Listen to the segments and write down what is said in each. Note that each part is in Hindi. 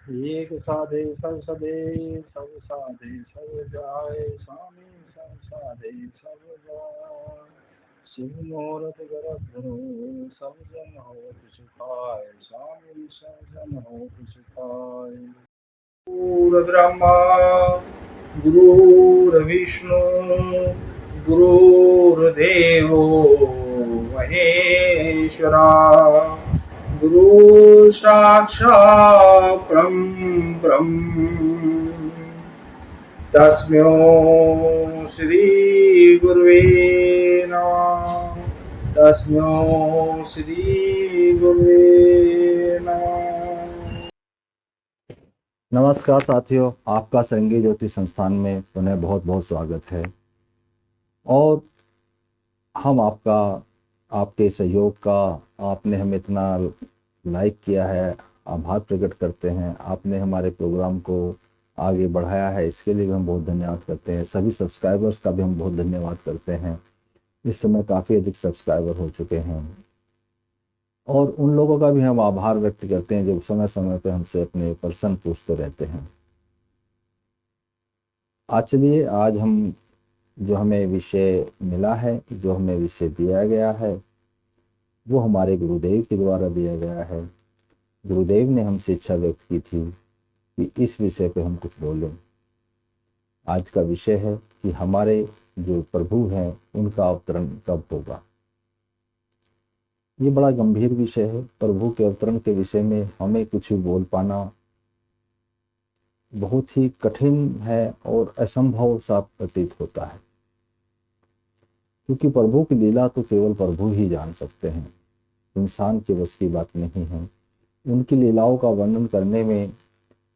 एक साधे सब सदे, सब साधे सब जाए, स्वामी सब साधे सब जाए। शिव मूरत गरज धरो, सब जन हो सुखाय, स्वामी सब जन हो सुखाय। गुरुर्ब्रह्मा गुरुर्विष्णु गुरुर्देवो महेश्वरा, गुरु साक्षात् ब्रह्म तस्मै श्री गुरुवे नमः। तस्मै श्री गुरुवे नमः। नमस्कार साथियों, आपका संगी ज्योति संस्थान में पुनः बहुत बहुत स्वागत है। और हम आपके सहयोग का, आपने हमें इतना लाइक किया है, आभार प्रकट करते हैं। आपने हमारे प्रोग्राम को आगे बढ़ाया है, इसके लिए भी हम बहुत धन्यवाद करते हैं। सभी सब्सक्राइबर्स का भी हम बहुत धन्यवाद करते हैं। इस समय काफ़ी अधिक सब्सक्राइबर हो चुके हैं और उन लोगों का भी हम आभार व्यक्त करते हैं जो समय समय पर हमसे अपने प्रश्न पूछते रहते हैं। चलिए, आज हम जो हमें विषय मिला है, जो हमें विषय दिया गया है, वो हमारे गुरुदेव के द्वारा दिया गया है। गुरुदेव ने हमसे इच्छा व्यक्त की थी कि इस विषय पे हम कुछ बोलें। आज का विषय है कि हमारे जो प्रभु हैं उनका अवतरण कब होगा। ये बड़ा गंभीर विषय है। प्रभु के अवतरण के विषय में हमें कुछ भी बोल पाना बहुत ही कठिन है और असंभव सा प्रतीत होता है, क्योंकि प्रभु की लीला तो केवल प्रभु ही जान सकते हैं, इंसान के बस की बात नहीं है। उनकी लीलाओं का वर्णन करने में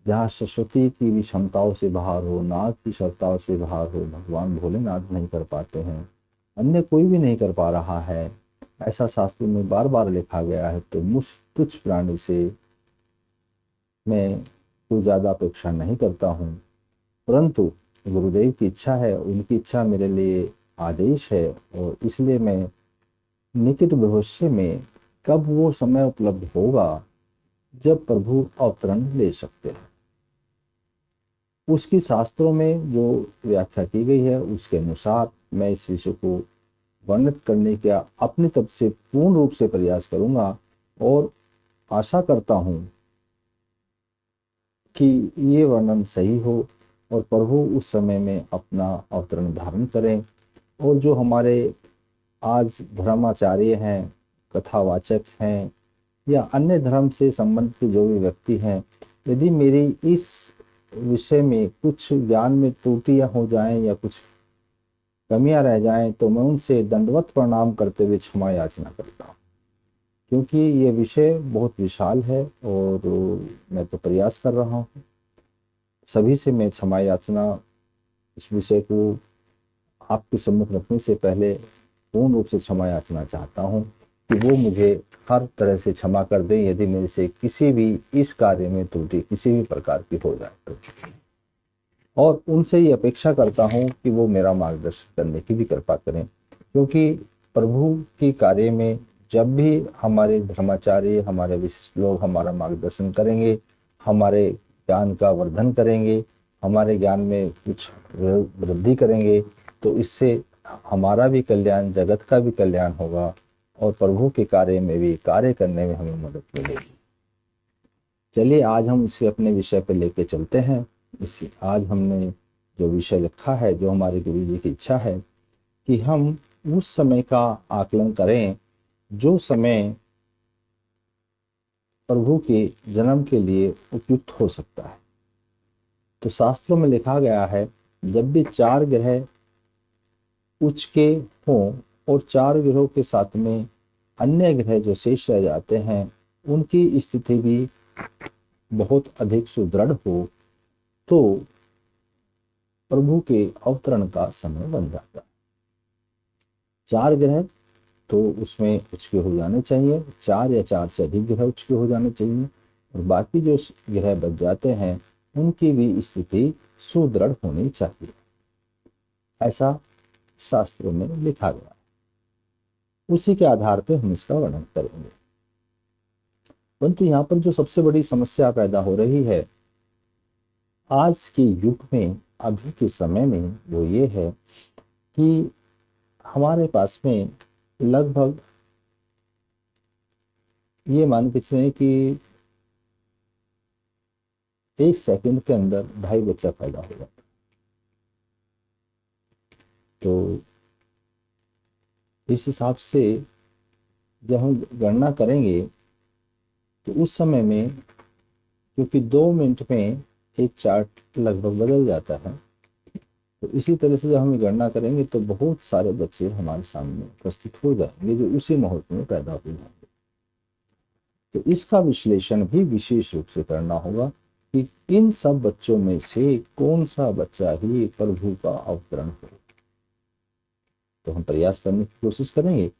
जहाँ सरस्वती की भी क्षमताओं से बाहर हो, नाग की क्षमताओं से बाहर हो, भगवान भोलेनाथ नहीं कर पाते हैं, अन्य कोई भी नहीं कर पा रहा है, ऐसा शास्त्रों में बार बार लिखा गया है। तो मुझ तुच्छ प्राणी से मैं कोई ज़्यादा अपेक्षा नहीं करता हूँ, परंतु गुरुदेव की इच्छा है, उनकी इच्छा मेरे लिए आदेश है, और इसलिए मैं निकट भविष्य में कब वो समय उपलब्ध होगा जब प्रभु अवतरण ले सकते हैं, उसकी शास्त्रों में जो व्याख्या की गई है उसके अनुसार मैं इस विषय को वर्णित करने का अपनी तरफ से पूर्ण रूप से प्रयास करूंगा, और आशा करता हूं कि ये वर्णन सही हो और प्रभु उस समय में अपना अवतरण धारण करें। और जो हमारे आज धर्माचार्य हैं, कथावाचक हैं, या अन्य धर्म से संबंधित जो भी व्यक्ति हैं, यदि मेरी इस विषय में कुछ ज्ञान में त्रुटियां हो जाएं या कुछ कमियां रह जाएं, तो मैं उनसे दंडवत प्रणाम करते हुए क्षमा याचना करता हूँ, क्योंकि ये विषय बहुत विशाल है और मैं तो प्रयास कर रहा हूँ। सभी से मैं क्षमा याचना, इस विषय को आपके सम्मुख रखने से पहले पूर्ण रूप से क्षमा याचना चाहता हूँ कि वो मुझे हर तरह से क्षमा कर दें यदि मेरे से किसी भी इस कार्य में त्रुटि किसी भी प्रकार की हो जाए तो। और उनसे ये अपेक्षा करता हूँ कि वो मेरा मार्गदर्शन करने की भी कृपा करें, क्योंकि प्रभु की कार्य में जब भी हमारे धर्माचार्य, हमारे विशिष्ट लोग हमारा मार्गदर्शन करेंगे, हमारे ज्ञान का वर्धन करेंगे, हमारे ज्ञान में कुछ वृद्धि करेंगे, तो इससे हमारा भी कल्याण, जगत का भी कल्याण होगा और प्रभु के कार्य में भी, कार्य करने में हमें मदद मिलेगी। चलिए, आज हम इसे अपने विषय पर लेके चलते हैं। इसी आज हमने जो विषय लिखा है, जो हमारे गुरु जी की इच्छा है कि हम उस समय का आकलन करें जो समय प्रभु के जन्म के लिए उपयुक्त हो सकता है। तो शास्त्रों में लिखा गया है, जब भी 4 ग्रह उच्च के हों और 4 ग्रहों के साथ में अन्य ग्रह जो शेष रह जाते हैं उनकी स्थिति भी बहुत अधिक सुदृढ़ हो, तो प्रभु के अवतरण का समय बन जाता है। 4 ग्रह तो उसमें उच्च के हो जाने चाहिए, 4 या 4 से अधिक ग्रह उच्च के हो जाने चाहिए, और बाकी जो ग्रह बच जाते हैं उनकी भी स्थिति सुदृढ़ होनी चाहिए, ऐसा शास्त्रों में लिखा गया है। उसी के आधार पर हम इसका वर्णन करेंगे। परंतु यहाँ पर जो सबसे बड़ी समस्या पैदा हो रही है आज के युग में, अभी के समय में वो ये है कि हमारे पास में लगभग ये मान के चलें कि 1 सेकंड के अंदर 2.5 बच्चा पैदा हो जाता। तो इस हिसाब से जब हम गणना करेंगे तो उस समय में, क्योंकि 2 मिनट में एक चार्ट लगभग बदल जाता है, तो इसी तरह से जब हम गणना करेंगे तो बहुत सारे बच्चे हमारे सामने उपस्थित हो जाएंगे जो उसी मुहूर्त में पैदा हो जाएंगे। तो इसका विश्लेषण भी विशेष रूप से करना होगा कि इन सब बच्चों में से कौन सा बच्चा ही प्रभु का अवतरण हो। तो हम प्रयास करने की कोशिश करेंगे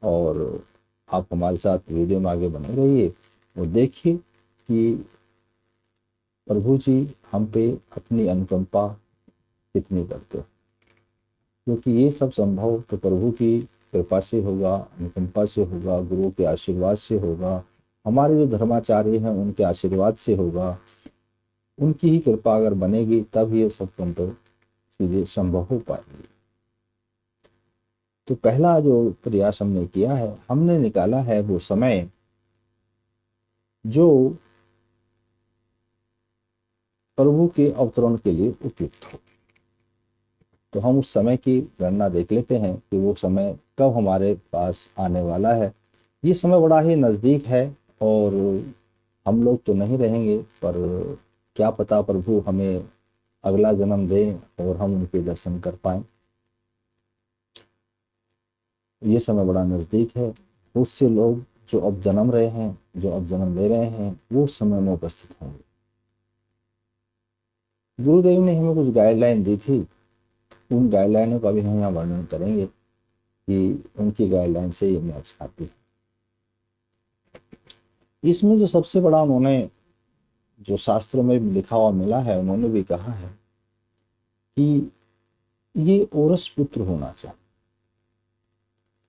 और आप हमारे साथ वीडियो में आगे बने रहिए और देखिए कि प्रभु जी हम पे अपनी अनुकंपा कितनी करते हैं, क्योंकि ये सब संभव तो प्रभु की कृपा से होगा, अनुकंपा से होगा, गुरु के आशीर्वाद से होगा, हमारे जो धर्माचार्य हैं उनके आशीर्वाद से होगा। उनकी ही कृपा अगर बनेगी तब ये सब तो सीधे संभव हो पाएगी। तो पहला जो प्रयास हमने किया है, हमने निकाला है वो समय जो प्रभु के अवतरण के लिए उपयुक्त हो। तो हम उस समय की गणना देख लेते हैं कि वो समय कब हमारे पास आने वाला है। ये समय बड़ा ही नज़दीक है और हम लोग तो नहीं रहेंगे, पर क्या पता प्रभु हमें अगला जन्म दें और हम उनके दर्शन कर पाएं। ये समय बड़ा नज़दीक है। उससे लोग जो अब जन्म रहे हैं, जो अब जन्म ले रहे हैं, वो समय में उपस्थित होंगे। गुरुदेव ने हमें कुछ गाइडलाइन दी थी, उन गाइडलाइनों का भी हम यहाँ वर्णन करेंगे कि उनकी गाइडलाइन से ये मैच खाती है। इसमें जो सबसे बड़ा उन्होंने जो शास्त्रों में भी लिखा हुआ मिला है, उन्होंने भी कहा है कि ये औरस पुत्र होना चाहिए।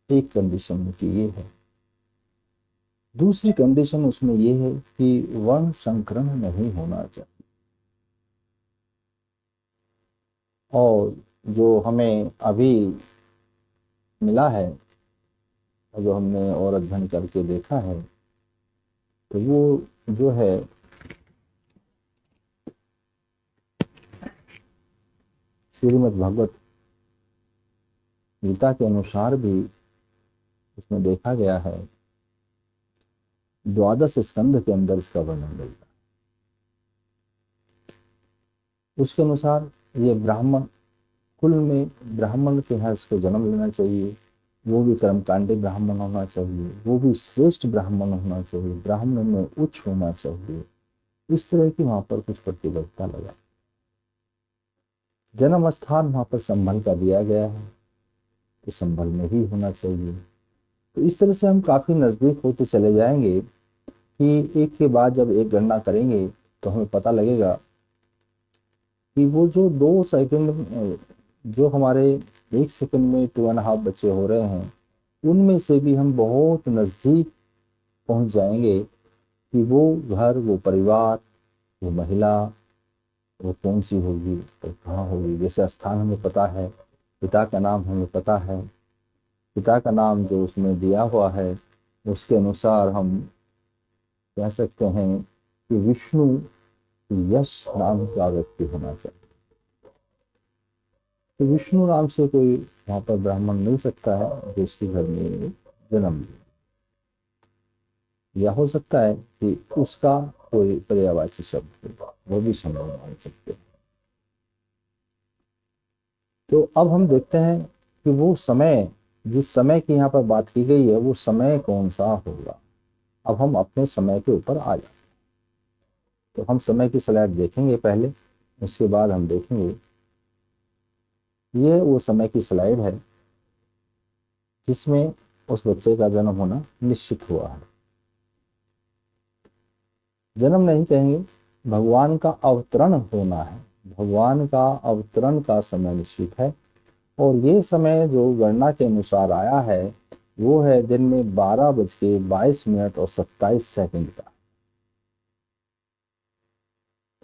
एक कंडीशन उनकी ये है। दूसरी कंडीशन उसमें ये है कि वंश संकरण नहीं होना चाहिए। और जो हमें अभी मिला है, जो हमने और अध्ययन करके देखा है, तो वो जो है श्रीमद् भगवत गीता के अनुसार भी उसमें देखा गया है, 12 स्कंध के अंदर इसका वर्णन मिलता है। उसके अनुसार ये ब्राह्मण कुल में, ब्राह्मण के यहाँ इसको जन्म लेना चाहिए, वो भी कर्मकांडी ब्राह्मण होना चाहिए, वो भी श्रेष्ठ ब्राह्मण होना चाहिए, ब्राह्मण में उच्च होना चाहिए। इस तरह की वहां पर कुछ प्रतिबद्धता लगा। जन्म स्थान वहां पर संभल का दिया गया है, तो संभल में ही होना चाहिए। तो इस तरह से हम काफी नजदीक होते चले जाएंगे कि एक के बाद जब एक गणना करेंगे तो हमें पता लगेगा कि वो जो 2 सेकंड, जो हमारे 1 सेकंड में 2.5 बच्चे हो रहे हैं, उनमें से भी हम बहुत नजदीक पहुंच जाएंगे कि वो घर, वो परिवार, वो महिला, वो कौन सी होगी और कहाँ होगी। जैसे स्थान हमें पता है, पिता का नाम हमें पता है, पिता का नाम जो उसमें दिया हुआ है उसके अनुसार हम कह सकते हैं कि विष्णु यश नाम का व्यक्ति होना चाहिए। तो विष्णु नाम से कोई वहां पर ब्राह्मण मिल सकता है जो उसके घर में जन्म ले, या हो सकता है कि उसका कोई पर्यायवाची शब्द हो, वो भी संभव मान सकते हैं। तो अब हम देखते हैं कि वो समय, जिस समय की यहाँ पर बात की गई है, वो समय कौन सा होगा। अब हम अपने समय के ऊपर आ जाते हैं। तो हम समय की स्लाइड देखेंगे पहले, उसके बाद हम देखेंगे। ये वो समय की स्लाइड है जिसमें उस बच्चे का जन्म होना निश्चित हुआ है। जन्म नहीं कहेंगे, भगवान का अवतरण होना है। भगवान का अवतरण का समय निश्चित है और ये समय जो गणना के अनुसार आया है वो है दिन में 12:22 और 27 सेकंड का।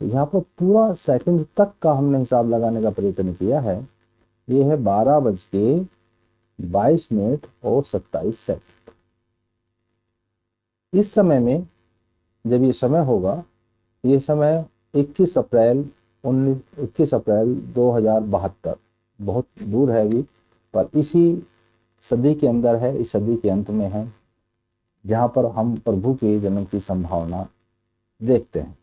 तो यहाँ पर पूरा सेकंड तक का हमने हिसाब लगाने का प्रयत्न किया है। ये है 12:22 और 27 सेकंड। इस समय में जब ये समय होगा, ये समय 21 अप्रैल 2072, बहुत दूर है अभी, पर इसी सदी के अंदर है, इस सदी के अंत में है, जहाँ पर हम प्रभु के जन्म की संभावना देखते हैं।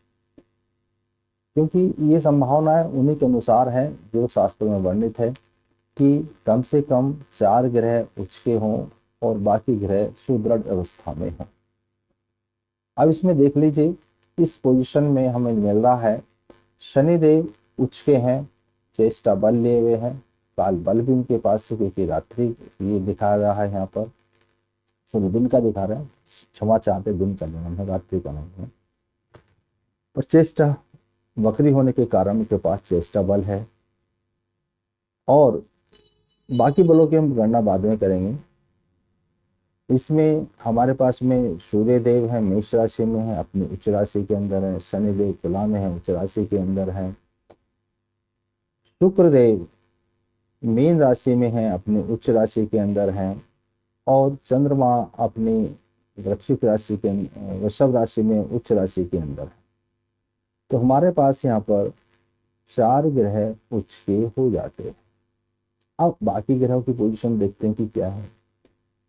क्योंकि ये संभावनाएं उन्हीं के अनुसार है जो शास्त्रों में वर्णित है कि कम से कम 4 ग्रह उच्च के हों और बाकी ग्रह सुदृढ़ अवस्था में हों। अब इसमें देख लीजिए, इस पोजीशन में हमें मिल रहा है शनिदेव उच्च के हैं, चेष्टा बल लिए हुए हैं, काल बल भी उनके पास है, क्योंकि रात्रि ये दिखा रहा है यहाँ पर, सॉरी दिन का दिखा रहा है, क्षमा चाहते, दिन का नाम है, रात्रि का नाम है। और चेष्टा वक्री होने के कारण उनके पास चेष्टा बल है, और बाकी बलों की हम गणना बाद में करेंगे। इसमें हमारे पास में सूर्य देव है, मेष राशि में है, अपनी उच्च राशि के अंदर है। शनिदेव तुला में है, उच्च राशि के अंदर है। शुक्र देव मीन राशि में है, अपनी उच्च राशि के अंदर है। और चंद्रमा अपनी वृश्चिक राशि के, वृषभ राशि में उच्च राशि के अंदर है। तो हमारे पास यहाँ पर 4 ग्रह उच्च के हो जाते हैं। अब बाकी ग्रहों की पोजीशन देखते हैं कि क्या है।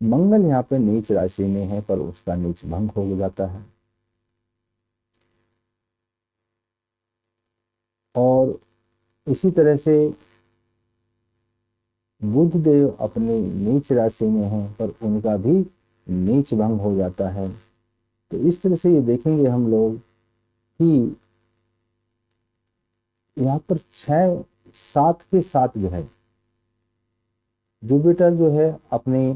मंगल यहाँ पे नीच राशि में है, पर उसका नीच भंग हो जाता है। और इसी तरह से बुध देव अपनी नीच राशि में है, पर उनका भी नीच भंग हो जाता है। तो इस तरह से ये देखेंगे हम लोग कि यहाँ पर 6-7 के 7 ग्रह, जुपिटर जो है अपनी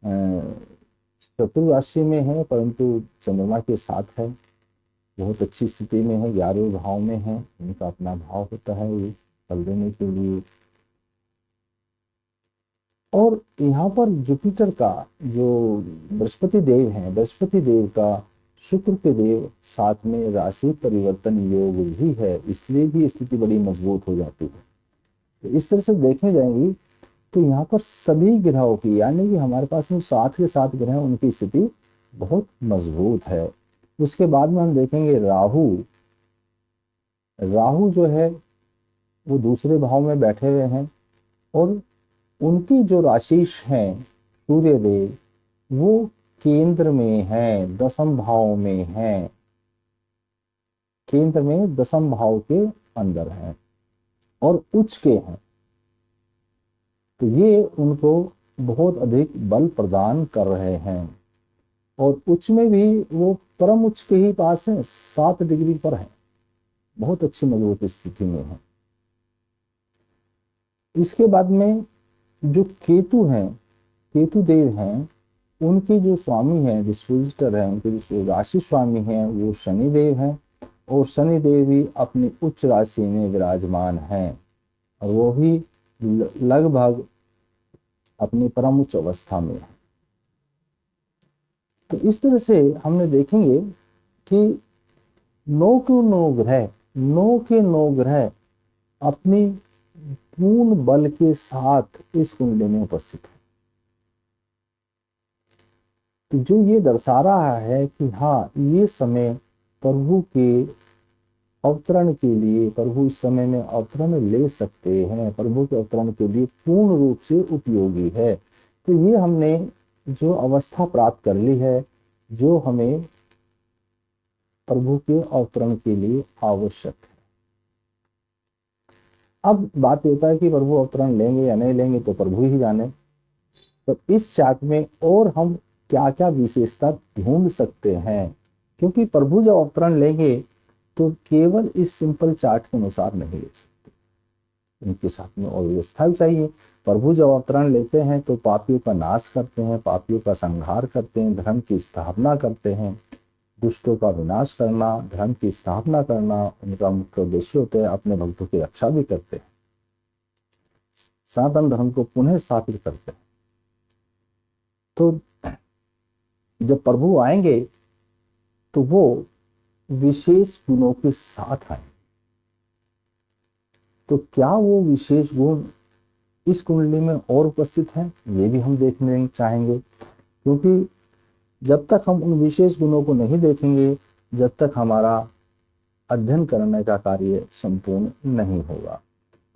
चतुर्थ राशि में है, परंतु चंद्रमा के साथ है, बहुत अच्छी स्थिति में है, 11वें भाव में है, उनका अपना भाव होता है ये फल देने के लिए। और यहाँ पर जुपिटर का जो बृहस्पति देव है, बृहस्पति देव का शुक्र के देव साथ में राशि परिवर्तन योग भी है, इसलिए भी स्थिति बड़ी मजबूत हो जाती है। तो इस तरह से देखने जाएंगी तो यहाँ पर सभी ग्रहों की, यानी कि हमारे पास में 7 के 7 ग्रह, उनकी स्थिति बहुत मजबूत है। उसके बाद में हम देखेंगे राहु। राहु जो है वो दूसरे भाव में बैठे हुए हैं, और उनकी जो राशिश हैं सूर्य देव, वो केंद्र में है, 10वें भाव में है, केंद्र में 10वें भाव के अंदर है और उच्च के हैं। तो ये उनको बहुत अधिक बल प्रदान कर रहे हैं, और उच्च में भी वो परम उच्च के ही पास है, 7 डिग्री पर है, बहुत अच्छी मजबूत स्थिति में है। इसके बाद में जो केतु हैं, केतु देव हैं, उनके जो स्वामी हैं, डिस्पोजिटर हैं, उनके जो राशि स्वामी हैं, वो शनि देव हैं, और शनि देव भी अपनी उच्च राशि में विराजमान हैं, और वो भी लगभग अपनी परम उच्च अवस्था में है। तो इस तरह से हमने देखेंगे कि 9 के 9 ग्रह अपनी पूर्ण बल के साथ इस कुंडली में उपस्थित है। तो जो ये दर्शा रहा है कि हाँ, ये समय प्रभु के अवतरण के लिए, प्रभु इस समय में अवतरण ले सकते हैं, प्रभु के अवतरण के लिए पूर्ण रूप से उपयोगी है। तो ये हमने जो अवस्था प्राप्त कर ली है, जो हमें प्रभु के अवतरण के लिए आवश्यक है। अब बात होता है कि प्रभु अवतरण लेंगे या नहीं लेंगे, तो प्रभु ही जाने। तो इस चार्ट में और हम क्या क्या विशेषता ढूंढ सकते हैं, क्योंकि प्रभु जब अवतरण लेंगे तो केवल इस सिंपल चार्ट के अनुसार नहीं ले सकते, उनके साथ में और व्यवस्था भी चाहिए। प्रभु जब अवतरण लेते हैं तो पापियों का नाश करते हैं, पापियों का संहार करते हैं, धर्म की स्थापना करते हैं। दुष्टों का विनाश करना, धर्म की स्थापना करना उनका मुख्य उद्देश्य होता है। अपने भक्तों की रक्षा भी करते हैं, सनातन धर्म को पुनः स्थापित करते हैं। तो जब प्रभु आएंगे तो वो विशेष गुणों के साथ आए, तो क्या वो विशेष गुण इस कुंडली में और उपस्थित हैं, ये भी हम देखने चाहेंगे। क्योंकि जब तक हम उन विशेष गुणों को नहीं देखेंगे, जब तक हमारा अध्ययन करने का कार्य संपूर्ण नहीं होगा।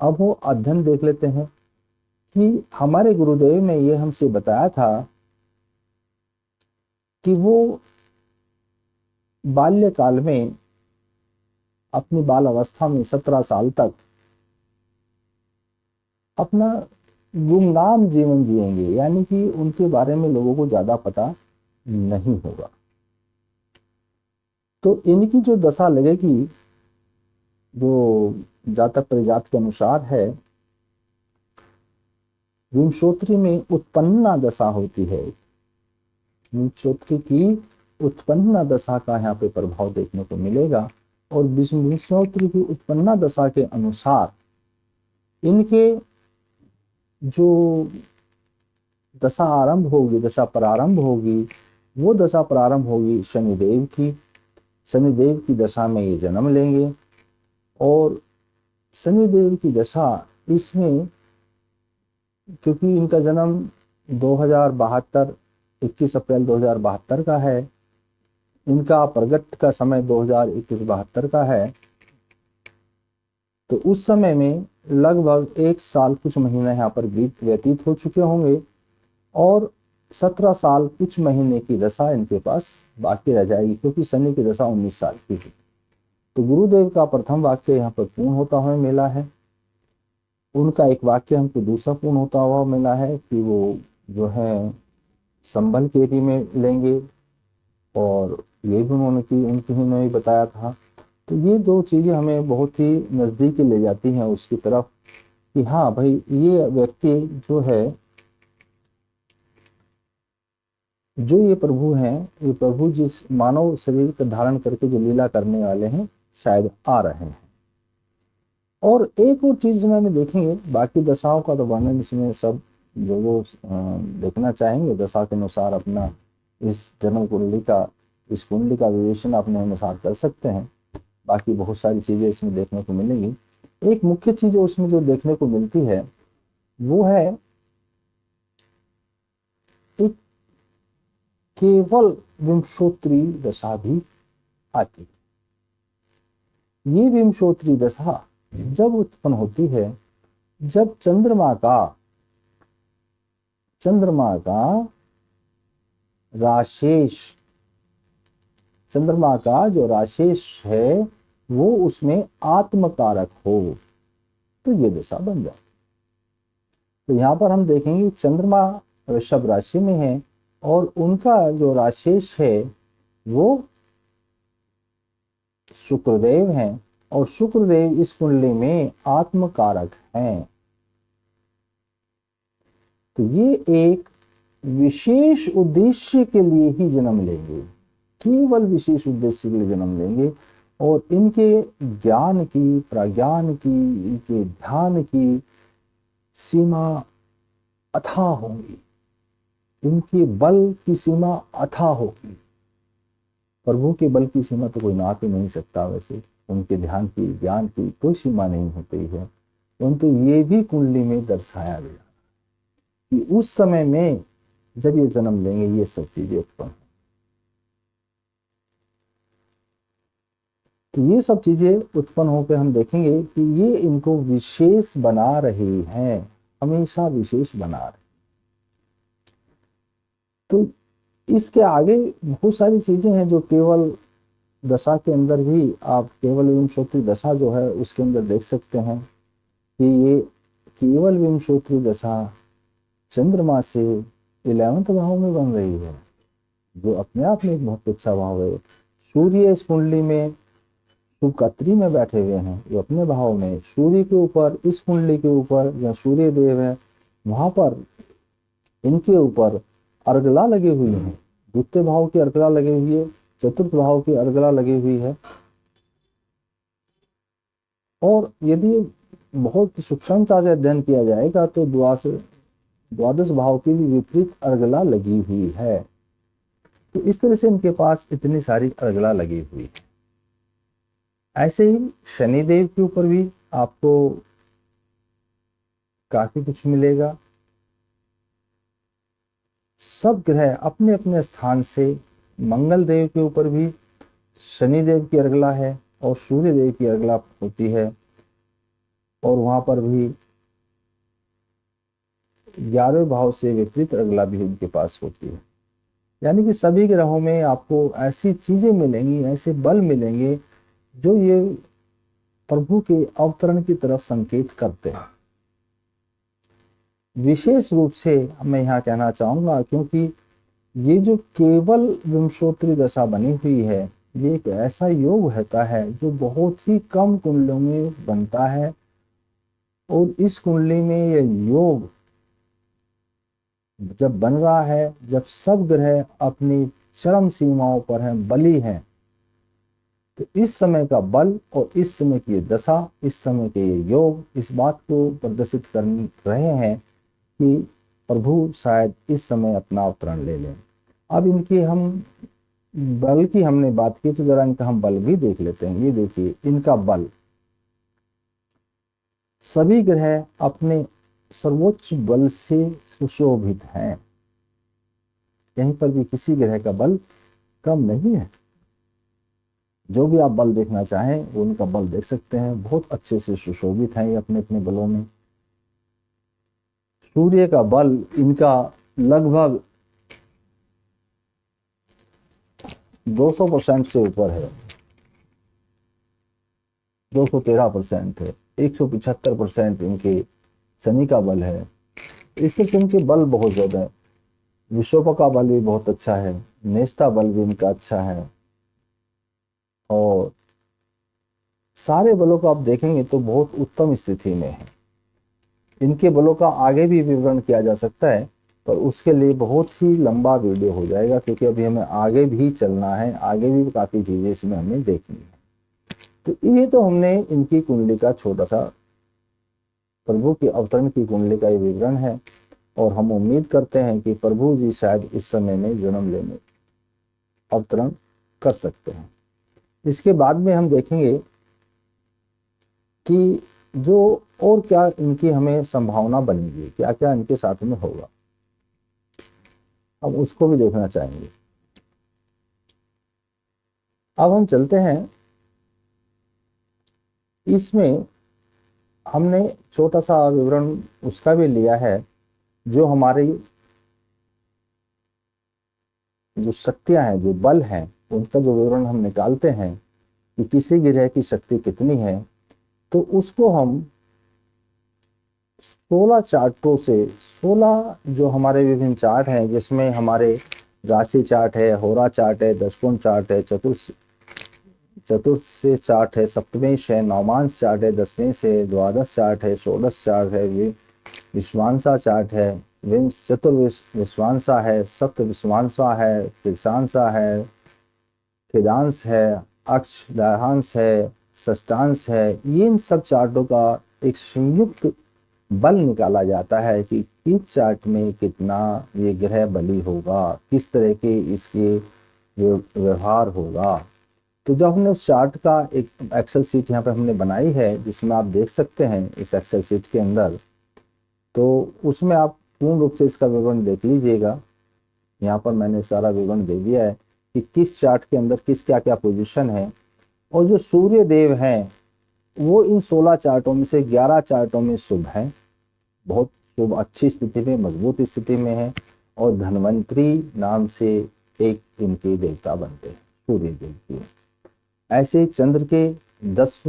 अब वो अध्ययन देख लेते हैं कि हमारे गुरुदेव ने ये हमसे बताया था कि वो बाल्यकाल में, अपनी बाल अवस्था में 17 साल तक अपना गुमनाम जीवन जिएंगे, यानी कि उनके बारे में लोगों को ज्यादा पता नहीं होगा। तो इनकी जो दशा लगेगी, जो जातक परिजात के अनुसार है, विंशोत्री में उत्पन्ना दशा होती है। विंशोत्री की उत्पन्ना दशा का यहाँ पे प्रभाव देखने को मिलेगा। और विंशोत्री की उत्पन्ना दशा के अनुसार इनके जो दशा आरंभ होगी, दशा प्रारंभ होगी, वो दशा प्रारंभ होगी शनिदेव की। शनिदेव की दशा में ये जन्म लेंगे। और शनिदेव की दशा इसमें, क्योंकि इनका जन्म 2072 21 अप्रैल 2072 का है, इनका प्रगट का समय 2021-72 का है, तो उस समय में लगभग 1 साल कुछ महीने यहाँ पर व्यतीत हो चुके होंगे और 17 साल कुछ महीने की दशा इनके पास बाकी रह जाएगी, क्योंकि शनि की दशा 19 साल की है। तो गुरुदेव का प्रथम वाक्य यहाँ पर पूर्ण होता हुआ मिला है, उनका एक वाक्य हमको दूसरा पूर्ण होता हुआ मिला है कि वो जो है संबल केरी में लेंगे, और ये भी उन्होंने बताया था। तो ये दो चीजें हमें बहुत ही नजदीक ले जाती हैं उसकी तरफ कि हाँ भाई, ये व्यक्ति जो है, जो ये प्रभु हैं, ये प्रभु जिस मानव शरीर का धारण करके जो लीला करने वाले हैं, शायद आ रहे हैं। और एक और चीज में देखेंगे, बाकी दशाओं का तो वर्णन इसमें सब जो वो देखना चाहेंगे, दशा के अनुसार अपना इस जन्म कुंडली का, इस कुंडली का विवेचन अपने अनुसार कर सकते हैं। बाकी बहुत सारी चीजें इसमें देखने को मिलेगी। एक मुख्य चीज उसमें जो देखने को मिलती है वो है एक केवल विंशोत्री दशा भी आती है। ये विंशोत्री दशा जब उत्पन्न होती है, जब चंद्रमा का राशेष, चंद्रमा का जो राशेष है वो उसमें आत्मकारक हो, तो ये दशा बन जाए। तो यहाँ पर हम देखेंगे चंद्रमा वृषभ राशि में है और उनका जो राशेष है वो शुक्रदेव हैं, और शुक्रदेव इस कुंडली में आत्मकारक हैं। तो ये एक विशेष उद्देश्य के लिए ही जन्म लेंगे, केवल विशेष उद्देश्य के लिए जन्म लेंगे, और इनके ज्ञान की, प्रज्ञान की, इनके ध्यान की सीमा अथाह होगी, इनके बल की सीमा अथाह होगी। प्रभु के बल की सीमा तो कोई नाप ही नहीं सकता, वैसे उनके ध्यान की, ज्ञान की कोई सीमा नहीं होती है। परंतु ये भी कुंडली में दर्शाया गया कि उस समय में जब ये जन्म लेंगे ये सब चीजें उत्पन्न, तो ये सब चीजें उत्पन्न होकर हम देखेंगे कि ये इनको विशेष बना रही हैं, हमेशा विशेष बना रहे। तो इसके आगे बहुत सारी चीजें हैं जो केवल दशा के अंदर भी आप केवल विंशोत्री दशा जो है उसके अंदर देख सकते हैं कि ये केवल विंशोत्री दशा चंद्रमा से 11वें भाव में बन रही है, जो अपने आप में एक बहुत अच्छा भाव है। सूर्य इस कुंडली में शुभकत्री में बैठे हुए हैं, जो अपने भाव में सूर्य के ऊपर, इस कुंडली के ऊपर जहाँ सूर्य देव है वहां पर इनके ऊपर अर्गला लगी हुई है, द्वितीय भाव की अर्गला लगी हुई है, चतुर्थ भाव की अर्गला लगी हुई है। और यदि बहुत सूक्ष्मता से अध्ययन किया जाएगा तो द्वादश भाव की भी विपरीत अर्गला लगी हुई है। तो इस तरह से इनके पास इतनी सारी अर्गला लगी हुई है। ऐसे ही शनिदेव के ऊपर भी आपको काफी कुछ मिलेगा। सब ग्रह अपने अपने स्थान से, मंगल देव के ऊपर भी शनिदेव की अर्गला है और सूर्य देव की अर्गला होती है, और वहां पर भी 11वें भाव से विपरीत अर्गला भी उनके पास होती है। यानी कि सभी ग्रहों में आपको ऐसी चीजें मिलेंगी, ऐसे बल मिलेंगे जो ये प्रभु के अवतरण की तरफ संकेत करते हैं। विशेष रूप से मैं यहाँ कहना चाहूंगा, क्योंकि ये जो केवल विंशोत्तरी दशा बनी हुई है, ये एक ऐसा योग होता है जो बहुत ही कम कुंडलियों में बनता है, और इस कुंडली में ये योग जब बन रहा है, जब सब ग्रह अपनी चरम सीमाओं पर हैं, बली हैं, तो इस समय का बल और इस समय की दशा, इस समय के ये योग इस बात को प्रदर्शित कर रहे हैं कि प्रभु शायद इस समय अपना अवतरण ले लें। अब इनकी हम बल की हमने बात की, तो जरा इनका हम बल भी देख लेते हैं। ये देखिए इनका बल, सभी ग्रह अपने सर्वोच्च बल से सुशोभित हैं। कहीं पर भी किसी ग्रह का बल कम नहीं है। जो भी आप बल देखना चाहें वो उनका बल देख सकते हैं, बहुत अच्छे से सुशोभित हैं ये अपने अपने बलों में। सूर्य का बल इनका लगभग 200% से ऊपर है, 213% है, 175% इनके शनि का बल है। इस तरह से इनके बल बहुत ज्यादा है। विषोपा का बल भी बहुत अच्छा है, नेस्ता बल भी इनका अच्छा है, और सारे बलों को आप देखेंगे तो बहुत उत्तम स्थिति में है। इनके बलों का आगे भी विवरण किया जा सकता है, पर उसके लिए बहुत ही लंबा वीडियो हो जाएगा, क्योंकि अभी हमें आगे भी चलना है, आगे भी काफी चीजें इसमें हमें देखनी है। तो ये तो हमने इनकी कुंडली का छोटा सा, प्रभु के अवतरण की कुंडली का ये विवरण है, और हम उम्मीद करते हैं कि प्रभु जी शायद इस समय में जन्म लेने अवतरण कर सकते हैं। इसके बाद में हम देखेंगे कि जो और क्या इनकी हमें संभावना बनेगी, क्या क्या इनके साथ में होगा, अब उसको भी देखना चाहेंगे। अब हम चलते हैं, इसमें हमने छोटा सा विवरण उसका भी लिया है, जो हमारी जो शक्तियां हैं, जो बल हैं, उनका जो विवरण हम निकालते हैं कि किसी ग्रह की शक्ति कितनी है, तो उसको हम 16 चार्टों से, 16 जो हमारे विभिन्न चार्ट हैं, जिसमें हमारे राशि चार्ट है, होरा चार्ट है, दशकोण चार्ट है, चतुर्थ चार्ट है, सप्तमेश है, नवमांश चार्ट है, दशमेश है, द्वादश चार्ट है, षोडश चार्ट है, विश्वांसा चार्ट है, चतुर्विश्वांसा है, सप्त विश्वांसा है, त्रिशांसा है, खिदांश है, अक्ष दाहांश है, षष्ठांश है। ये इन सब चार्टों का एक संयुक्त बल निकाला जाता है कि किस चार्ट में कितना ये ग्रह बली होगा, किस तरह के इसके व्यवहार होगा। तो जब हमने उस चार्ट का एक एक्सेल सीट यहाँ पर हमने बनाई है, जिसमें आप देख सकते हैं इस एक्सेल सीट के अंदर, तो उसमें आप पूर्ण रूप से इसका विवरण देख लीजिएगा। यहाँ पर मैंने सारा विवरण दे दिया है कि किस चार्ट के अंदर किस क्या क्या पोजीशन है, और जो सूर्य देव हैं वो इन 16 चार्टों में से 11 चार्टों में शुभ हैं, बहुत शुभ, अच्छी स्थिति में, मजबूत स्थिति में है, और धन्वंतरी नाम से एक इनके देवता बनते हैं, सूर्य देव की। ऐसे ही चंद्र के 10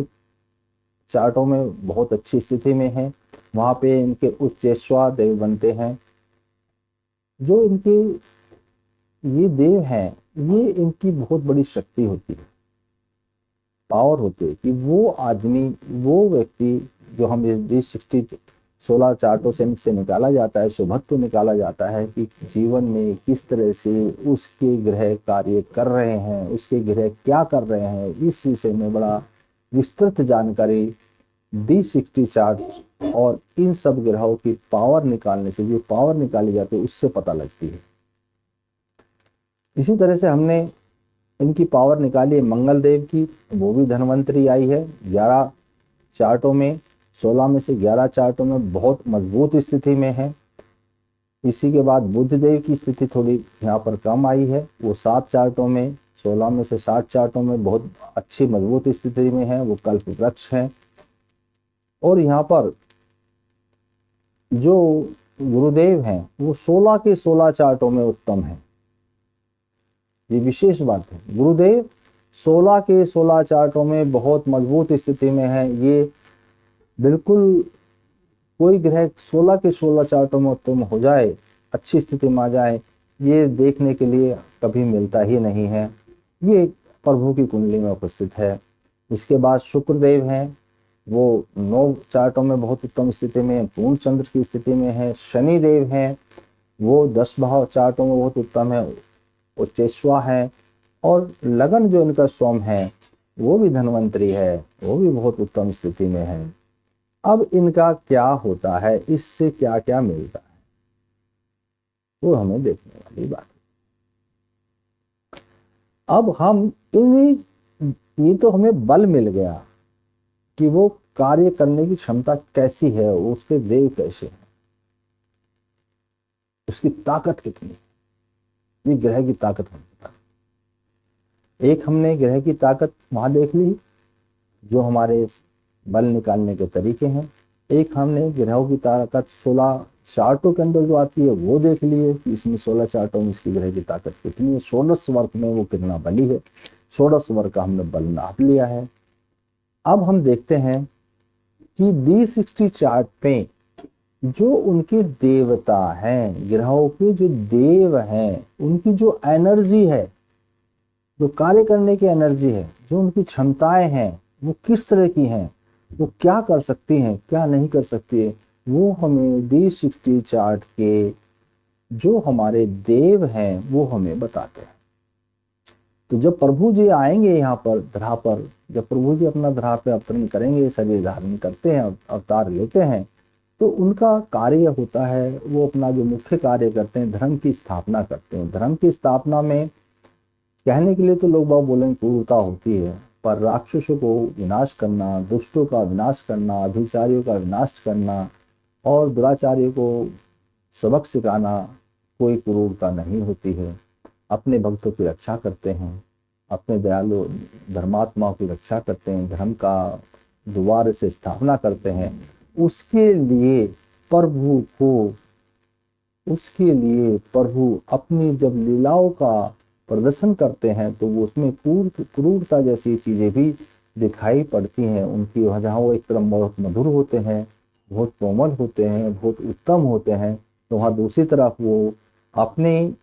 चार्टों में बहुत अच्छी स्थिति में है, वहां पे इनके उच्चेश्वा देव बनते हैं। जो इनके ये देव हैं, ये इनकी बहुत बड़ी शक्ति होती है, पावर होती है, कि वो आदमी, वो व्यक्ति जो हम D60 16 चार्टों से निकाला जाता है, शुभत्व निकाला जाता है कि जीवन में किस तरह से उसके ग्रह कार्य कर रहे हैं, उसके ग्रह क्या कर रहे हैं, इस विषय में बड़ा विस्तृत जानकारी D60 चार्ट और इन सब ग्रहों की पावर निकालने से, जो पावर निकाली जाती है उससे पता लगती है। इसी तरह से हमने इनकी पावर निकालिए मंगल देव की, वो भी धनवंतरी आई है 11 चार्टों में, 16 में से 11 चार्टों में बहुत मजबूत स्थिति में है। इसी के बाद बुध देव की स्थिति थोड़ी यहाँ पर कम आई है, वो 7 चार्टों में, 16 में से 7 चार्टों में बहुत अच्छी मजबूत स्थिति में है, वो कल्प वृक्ष है। और यहाँ पर जो गुरुदेव हैं वो 16 के 16 चार्टों में उत्तम है। ये विशेष बात है, गुरुदेव 16 के 16 चार्टों में बहुत मजबूत स्थिति में है। ये बिल्कुल कोई ग्रह 16 के 16 चार्टों में उत्तम हो जाए, अच्छी स्थिति में आ जाए, ये देखने के लिए कभी मिलता ही नहीं है। ये प्रभु की कुंडली में उपस्थित है। इसके बाद शुक्रदेव हैं, वो 9 चार्टों में बहुत उत्तम स्थिति में, पूर्ण चंद्र की स्थिति में है। शनि देव हैं, वो 10 भाव चार्टों में बहुत उत्तम है, उच्चेश्वा है। और लगन जो इनका सोम है वो भी धनवंतरी है, वो भी बहुत उत्तम स्थिति में है। अब इनका क्या होता है, इससे क्या क्या मिलता है, वो हमें देखने वाली बात है। अब हम ये तो हमें बल मिल गया कि वो कार्य करने की क्षमता कैसी है, उसके देव कैसे हैं, उसकी ताकत कितनी, ये ग्रह की ताकत हम बता। एक हमने ग्रह की ताकत वहां देख ली जो हमारे बल निकालने के तरीके हैं। एक हमने ग्रहों की ताकत 16 चार्टों के अंदर जो आती है वो देख लिए कि इसमें 16 चार्टों में इसकी ग्रह की ताकत कितनी है, षोडश वर्ग में वो कितना बली है, षोडश वर्ग का हमने बल नाप लिया है। अब हम देखते हैं कि D60 चार्ट पे जो उनके देवता हैं, ग्रहों के जो देव हैं, उनकी जो एनर्जी है, जो कार्य करने की एनर्जी है, जो उनकी क्षमताएं हैं, वो किस तरह की हैं, वो क्या कर सकती हैं, क्या नहीं कर सकती है, वो हमें D60 चार्ट के जो हमारे देव हैं वो हमें बताते हैं। तो जब प्रभु जी आएंगे यहाँ पर धरा पर, जब प्रभु जी अपना धरा पे अवतरण करेंगे, शरीर धारण करते हैं, अवतार लेते हैं, तो उनका कार्य होता है, वो अपना जो मुख्य कार्य करते हैं, धर्म की स्थापना करते हैं। धर्म की स्थापना में कहने के लिए तो लोग बाग बोलेंगे क्रूरता होती है, पर राक्षसों को विनाश करना, दुष्टों का विनाश करना, अभिचारियों का विनाश करना और दुराचारियों को सबक सिखाना कोई क्रूरता नहीं होती है। अपने भक्तों की रक्षा करते हैं, अपने दयालु धर्मात्माओं की रक्षा करते हैं, धर्म का दोबारा से स्थापना करते हैं। उसके लिए प्रभु अपनी जब लीलाओं का प्रदर्शन करते हैं तो वो उसमें क्रूरता जैसी चीजें भी दिखाई पड़ती हैं उनकी। जहाँ वो एक तरफ बहुत मधुर होते हैं, बहुत कोमल होते हैं, बहुत उत्तम होते हैं, तो वहाँ दूसरी तरफ वो अपने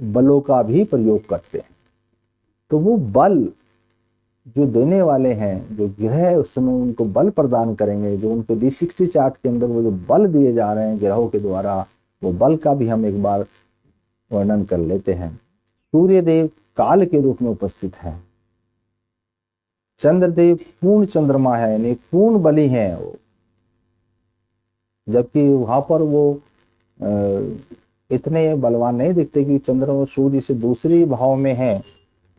बलों का भी प्रयोग करते हैं। तो वो बल जो देने वाले हैं, जो ग्रह उस समय उनको बल प्रदान करेंगे, जो उनको D60 चार्ट के अंदर वो जो बल दिए जा रहे हैं ग्रहों के द्वारा, वो बल का भी हम एक बार वर्णन कर लेते हैं। सूर्यदेव काल के रूप में उपस्थित है, चंद्रदेव पूर्ण चंद्रमा है, यानी पूर्ण बली है वो, जबकि वहां पर वो इतने बलवान नहीं दिखते कि चंद्र और सूर्य से दूसरी भाव में है,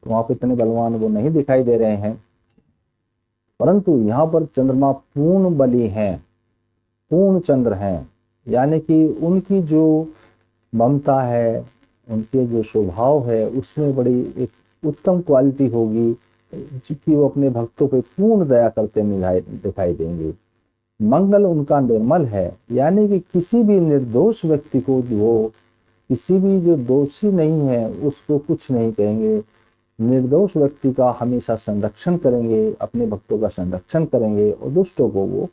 तो वहां पर इतने बलवान वो नहीं दिखाई दे रहे हैं। परंतु यहाँ पर चंद्रमा पूर्ण बली है, पूर्ण चंद्र हैं, यानी कि उनकी जो ममता है, उनके जो स्वभाव है, उसमें बड़ी एक उत्तम क्वालिटी होगी कि वो अपने भक्तों पे पूर्ण दया करते दिखाई देंगे। मंगल उनका निर्मल है, यानी कि किसी भी निर्दोष व्यक्ति को, वो किसी भी जो दोषी नहीं है उसको कुछ नहीं कहेंगे, निर्दोष व्यक्ति का हमेशा संरक्षण करेंगे, अपने भक्तों का संरक्षण करेंगे और दुष्टों को वो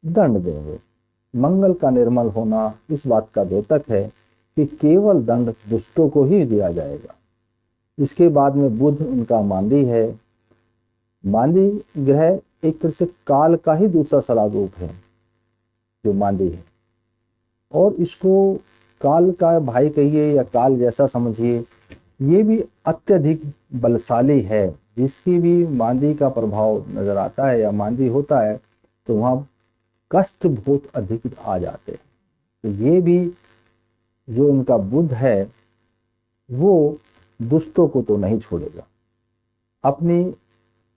दंड देंगे। मंगल का निर्मल होना इस बात का द्योतक है कि केवल दंड दुष्टों को ही दिया जाएगा। इसके बाद में बुध उनका मांदी है। मांदी ग्रह एक तरह से काल का ही दूसरा सलाह रूप है जो मांदी है, और इसको काल का भाई कहिए या काल जैसा समझिए, ये भी अत्यधिक बलशाली है। जिसकी भी मांदी का प्रभाव नजर आता है या मांदी होता है तो वहाँ कष्ट बहुत अधिक आ जाते हैं। तो ये भी जो इनका बुध है वो दुष्टों को तो नहीं छोड़ेगा। अपनी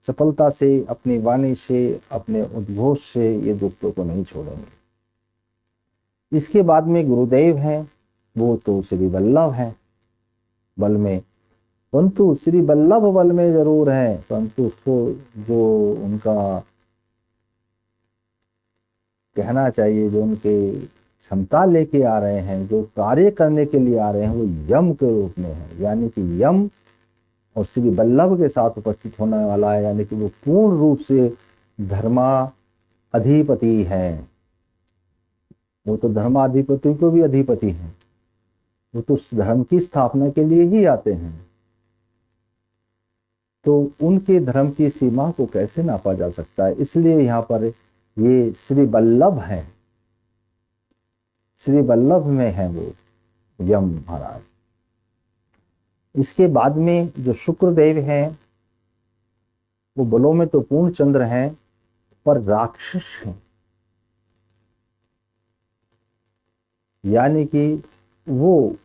चपलता से, अपनी वाणी से, अपने उद्घोष से ये दुष्टों को नहीं छोड़ेंगे। इसके बाद में गुरुदेव हैं, वो तो श्री वल्लभ हैं बल में, परंतु श्री वल्लभ बल में जरूर है, परंतु उसको जो उनका कहना चाहिए, जो उनके क्षमता लेके आ रहे हैं, जो कार्य करने के लिए आ रहे हैं, वो यम के रूप में है। यानी कि यम और श्री वल्लभ के साथ उपस्थित होने वाला है, यानी कि वो पूर्ण रूप से धर्माधिपति है। वो तो धर्माधिपति को भी अधिपति है, वो तो धर्म की स्थापना के लिए ही आते हैं। तो उनके धर्म की सीमा को कैसे नापा जा सकता है, इसलिए यहाँ पर ये श्री वल्लभ है, श्री वल्लभ में है वो यम महाराज। इसके बाद में जो शुक्रदेव हैं, वो बलों में तो पूर्ण चंद्र हैं, पर राक्षस हैं। यानी कि वो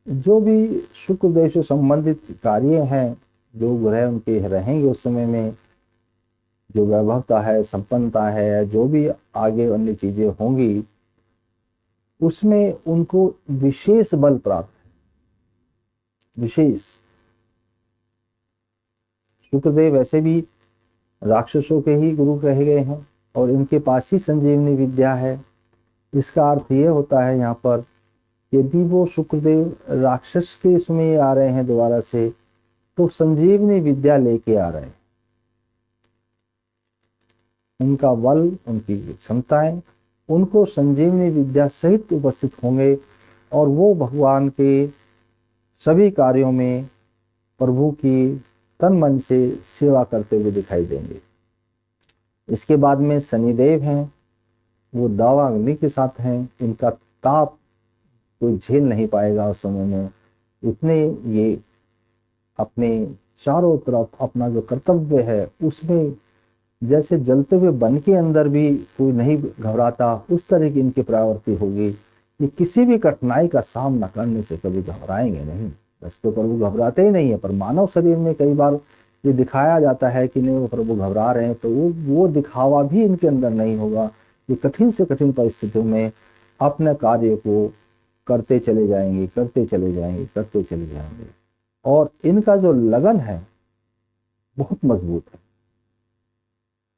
जो भी शुक्रदेव से संबंधित कार्य हैं, जो ग्रह उनके रहेंगे उस समय में, जो वैभवता है, संपन्नता है, जो भी आगे अन्य चीजें होंगी, उसमें उनको विशेष बल प्राप्त है, विशेष। शुक्रदेव वैसे भी राक्षसों के ही गुरु कहे गए हैं और इनके पास ही संजीवनी विद्या है। इसका अर्थ ये होता है यहाँ पर, यदि वो शुक्रदेव राक्षस के समय आ रहे हैं दोबारा से, तो संजीवनी विद्या लेके आ रहे हैं। उनका बल, उनकी क्षमताएं उनको संजीवनी विद्या सहित उपस्थित होंगे और वो भगवान के सभी कार्यों में प्रभु की तन मन से सेवा करते हुए दिखाई देंगे। इसके बाद में शनिदेव हैं, वो दावा अग्नि के साथ हैं। इनका ताप कोई झेल नहीं पाएगा उस समय में, इतने ये अपने चारों तरफ अपना जो कर्तव्य है उसमें जैसे जलते हुए वन के अंदर भी कोई नहीं घबराता, उस तरह की इनकी प्रवृत्ति होगी। ये किसी भी कठिनाई का सामना करने से कभी घबराएंगे नहीं। बस तो प्रभु घबराते ही नहीं है, पर मानव शरीर में कई बार ये दिखाया जाता है कि नहीं वो प्रभु घबरा रहे हैं, तो वो दिखावा भी इनके अंदर नहीं होगा। ये कठिन से कठिन परिस्थितियों में अपने कार्य को करते चले जाएंगे, करते चले जाएंगे, करते चले जाएंगे। और इनका जो लगन है बहुत मजबूत है,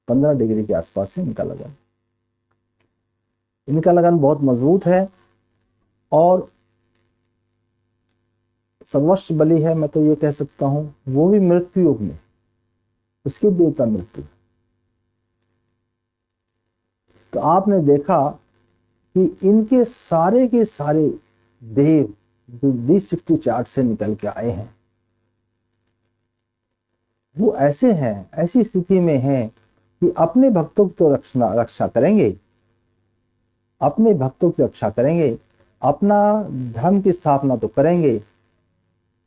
15 डिग्री के आसपास है इनका लगन। इनका लगन बहुत मजबूत है और सर्वस्व बली है, मैं तो ये कह सकता हूं। वो भी मृत्यु योग में, उसकी देवता मृत्यु। तो आपने देखा कि इनके सारे के सारे देव जो D60 चार्ट से निकल के आए हैं, वो ऐसे हैं, ऐसी स्थिति में हैं कि अपने भक्तों की तो रक्षा करेंगे, अपने भक्तों की रक्षा करेंगे, अपना धर्म की स्थापना तो करेंगे,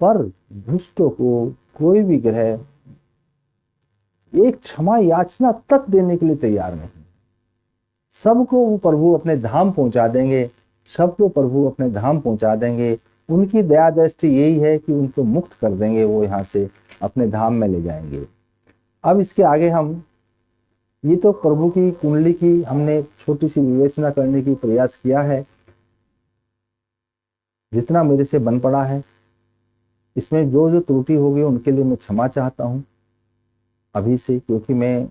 पर दुष्टों को कोई भी ग्रह एक क्षमा याचना तक देने के लिए तैयार नहीं। सबको वो प्रभु अपने धाम पहुंचा देंगे, सबको प्रभु अपने धाम पहुंचा देंगे। उनकी दया दृष्टि यही है कि उनको मुक्त कर देंगे, वो यहाँ से अपने धाम में ले जाएंगे। अब इसके आगे हम ये तो प्रभु की कुंडली की हमने छोटी सी विवेचना करने की प्रयास किया है, जितना मेरे से बन पड़ा है। इसमें जो जो त्रुटि होगी उनके लिए मैं क्षमा चाहता हूँ अभी से, क्योंकि मैं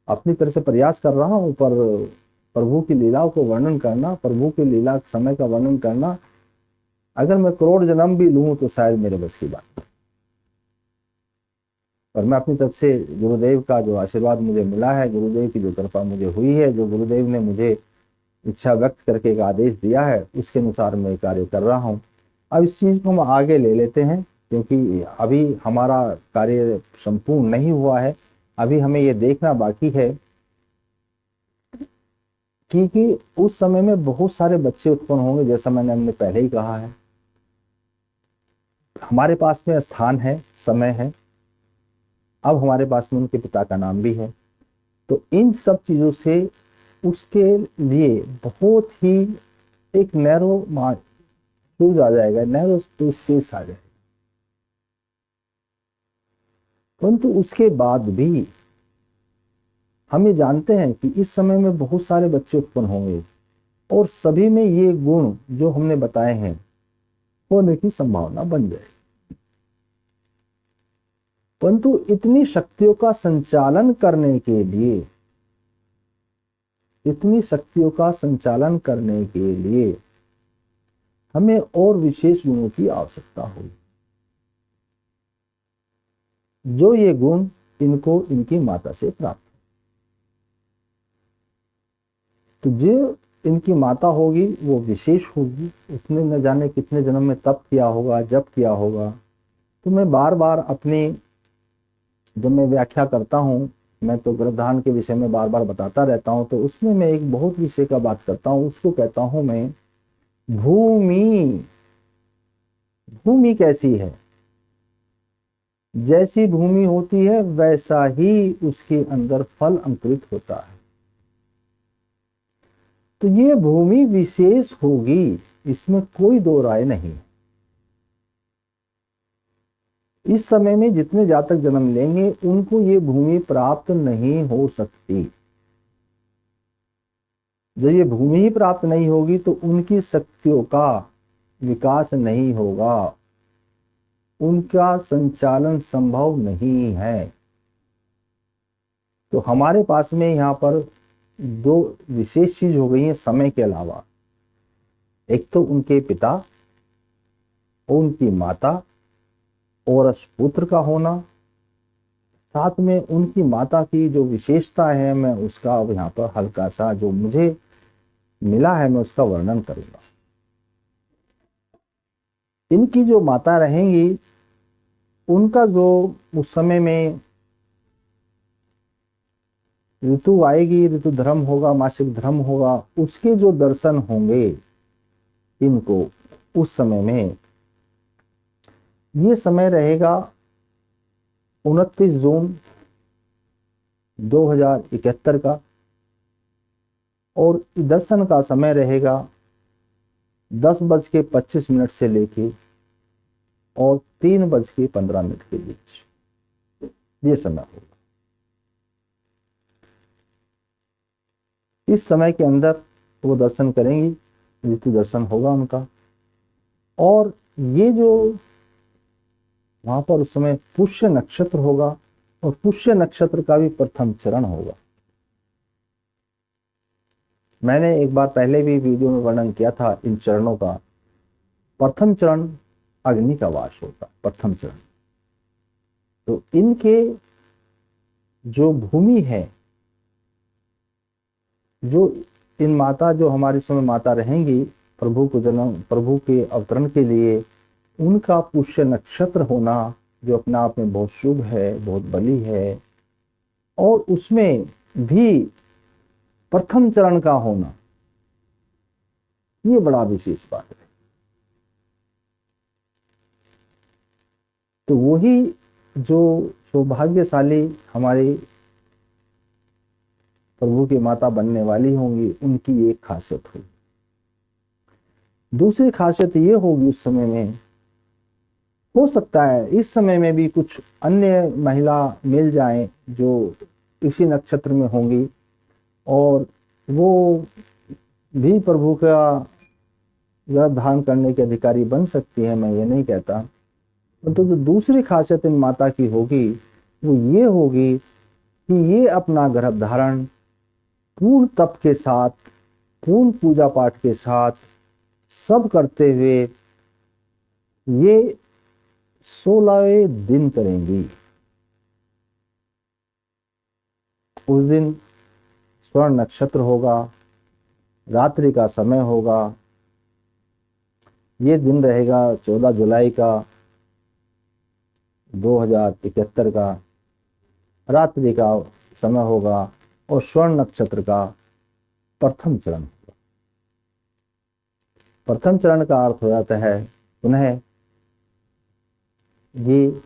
अपनी तरह से प्रयास कर रहा हूँ, पर प्रभु की लीलाओं को वर्णन करना, प्रभु की लीला समय का वर्णन करना, अगर मैं करोड़ जन्म भी लूँ तो शायद मेरे बस की बात। और मैं अपनी तरफ से गुरुदेव का जो आशीर्वाद मुझे मिला है, गुरुदेव की जो कृपा मुझे हुई है, जो गुरुदेव ने मुझे इच्छा व्यक्त करके एक आदेश दिया है, उसके अनुसार मैं कार्य कर रहा हूँ। अब इस चीज़ को हम आगे ले लेते हैं, क्योंकि अभी हमारा कार्य संपूर्ण नहीं हुआ है। अभी हमें ये देखना बाकी है कि उस समय में बहुत सारे बच्चे उत्पन्न होंगे, जैसा हमने पहले ही कहा है। हमारे पास में स्थान है, समय है, अब हमारे पास में उनके पिता का नाम भी है। तो इन सब चीज़ों से उसके लिए बहुत ही एक नैरो फ्यूज आ जाएगा, नैरो स्पेस आ जाएगा। परंतु उसके बाद भी हम ये जानते हैं कि इस समय में बहुत सारे बच्चे उत्पन्न होंगे और सभी में ये गुण जो हमने बताए हैं होने की संभावना बन जाए। परंतु इतनी शक्तियों का संचालन करने के लिए, इतनी शक्तियों का संचालन करने के लिए हमें और विशेष गुणों की आवश्यकता होगी। जो ये गुण इनको इनकी माता से प्राप्त, तो जो इनकी माता होगी वो विशेष होगी, उसने न जाने कितने जन्म में तप किया होगा, जप किया होगा। तो मैं बार बार अपनी, जब मैं व्याख्या करता हूँ, मैं तो गर्भधारण के विषय में बार बार बताता रहता हूँ, तो उसमें मैं एक बहुत विषय का बात करता हूँ, उसको कहता हूँ मैं भूमि। भूमि कैसी है? जैसी भूमि होती है वैसा ही उसके अंदर फल अंकुरित होता है। तो ये भूमि विशेष होगी, इसमें कोई दो राय नहीं। इस समय में जितने जातक जन्म लेंगे उनको ये भूमि प्राप्त नहीं हो सकती। जब ये भूमि ही प्राप्त नहीं होगी तो उनकी शक्तियों का विकास नहीं होगा, उनका संचालन संभव नहीं है। तो हमारे पास में यहाँ पर दो विशेष चीज हो गई है समय के अलावा। एक तो उनके पिता और उनकी माता और पुत्र का होना, साथ में उनकी माता की जो विशेषता है, मैं उसका अब यहाँ पर हल्का सा जो मुझे मिला है मैं उसका वर्णन करूंगा। इनकी जो माता रहेंगी उनका जो उस समय में ऋतु आएगी, ऋतु धर्म होगा, मासिक धर्म होगा, उसके जो दर्शन होंगे इनको उस समय में, ये समय रहेगा 29 जून 2071 का, और दर्शन का समय रहेगा 10:25 से लेके और 3:15 के बीच, ये समय होगा। इस समय के अंदर वो दर्शन करेंगी, ऋतु दर्शन होगा उनका। और ये जो वहां पर उस समय पुष्य नक्षत्र होगा, और पुष्य नक्षत्र का भी प्रथम चरण होगा। मैंने एक बार पहले भी वीडियो में वर्णन किया था इन चरणों का। प्रथम चरण अग्नि का वास होता, प्रथम चरण। तो इनके जो भूमि है, जो इन माता जो हमारे समय माता रहेंगी प्रभु को जन्म, प्रभु के अवतरण के लिए, उनका पुष्य नक्षत्र होना जो अपने आप में बहुत शुभ है, बहुत बली है, और उसमें भी प्रथम चरण का होना, ये बड़ा विशेष बात है। तो वही जो सौभाग्यशाली हमारी प्रभु की माता बनने वाली होंगी, उनकी एक खासियत होगी। दूसरी खासियत ये होगी, उस समय में हो सकता है इस समय में भी कुछ अन्य महिला मिल जाएं जो इसी नक्षत्र में होंगी, और वो भी प्रभु का गर्भ धारण करने के अधिकारी बन सकती है, मैं ये नहीं कहता। तो जो दूसरी खासियत इन माता की होगी वो ये होगी कि ये अपना गर्भ धारण पूर्ण तप के साथ, पूर्ण पूजा पाठ के साथ सब करते हुए ये 16वें दिन करेंगी। उस दिन स्वर्ण नक्षत्र होगा, रात्रि का समय होगा। ये दिन रहेगा 14 जुलाई का 2071 का, रात्रि का समय होगा, और स्वर्ण नक्षत्र का प्रथम चरण होगा। प्रथम चरण का अर्थ हो जाता है पुनः ये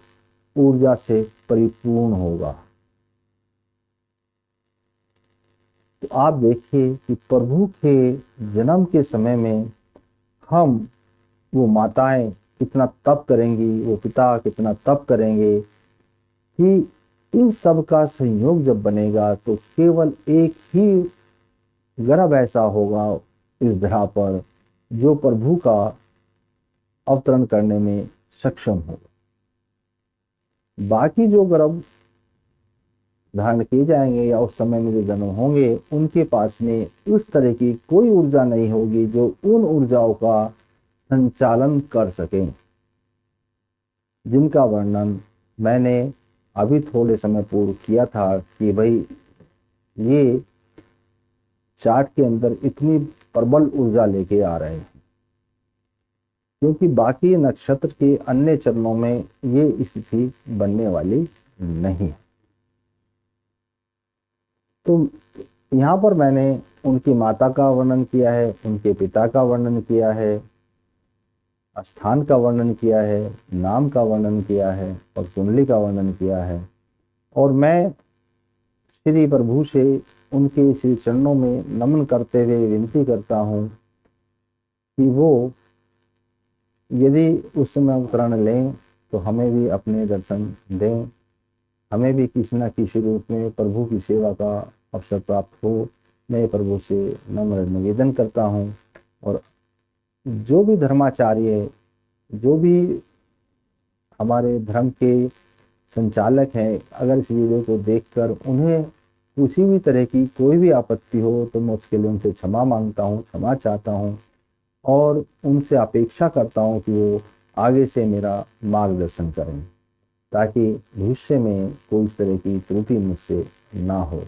ऊर्जा से परिपूर्ण होगा। तो आप देखिए कि प्रभु के जन्म के समय में हम वो माताएं कितना तप करेंगी, वो पिता कितना तप करेंगे कि इन सब का संयोग जब बनेगा तो केवल एक ही गर्भ ऐसा होगा इस धरा पर जो प्रभु का अवतरण करने में सक्षम होगा। बाकी जो गर्भ धारण किए जाएंगे या उस समय में जो जन्म होंगे, उनके पास में उस तरह की कोई ऊर्जा नहीं होगी जो उन ऊर्जाओं का संचालन कर सकें, जिनका वर्णन मैंने अभी थोड़े समय पूर्व किया था कि भाई ये चार्ट के अंदर इतनी प्रबल ऊर्जा लेके आ रहे हैं, क्योंकि बाकी नक्षत्र के अन्य चरणों में ये स्थिति बनने वाली नहीं। तो यहाँ पर मैंने उनकी माता का वर्णन किया है, उनके पिता का वर्णन किया है, स्थान का वर्णन किया है, नाम का वर्णन किया है और कुंडली का वर्णन किया है। और मैं श्री प्रभु से उनके श्री चरणों में नमन करते हुए विनती करता हूँ कि वो यदि उस समय अवतरण लें तो हमें भी अपने दर्शन दें, हमें भी किसी न किसी रूप में प्रभु की सेवा का अवसर प्राप्त हो। मैं प्रभु से नम्र निवेदन करता हूँ। और जो भी धर्माचार्य, जो भी हमारे धर्म के संचालक हैं, अगर इस वीडियो को देखकर उन्हें किसी भी तरह की कोई भी आपत्ति हो तो मैं उसके लिए उनसे क्षमा मांगता हूँ, क्षमा चाहता हूँ और उनसे अपेक्षा करता हूँ कि वो आगे से मेरा मार्गदर्शन करें, ताकि भविष्य में कोई इस तरह की त्रुटि मुझसे ना हो।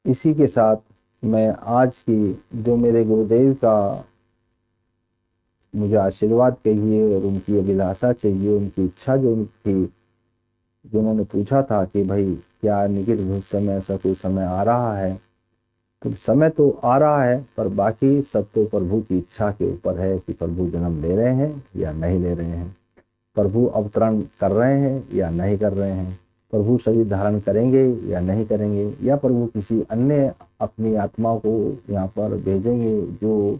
इसी के साथ मैं आज की जो मेरे गुरुदेव का मुझे आशीर्वाद कहिए और उनकी अभिलाषा चाहिए, उनकी इच्छा जो थी, जो उन्होंने पूछा था कि भाई क्या निकट भविष्य में ऐसा कोई समय आ रहा है, तो समय तो आ रहा है, पर बाकी सब तो प्रभु की इच्छा के ऊपर है कि प्रभु जन्म ले रहे हैं या नहीं ले रहे हैं, प्रभु अवतरण कर रहे हैं या नहीं कर रहे हैं, प्रभु शरीर धारण करेंगे या नहीं करेंगे, या प्रभु किसी अन्य अपनी आत्मा को यहाँ पर भेजेंगे जो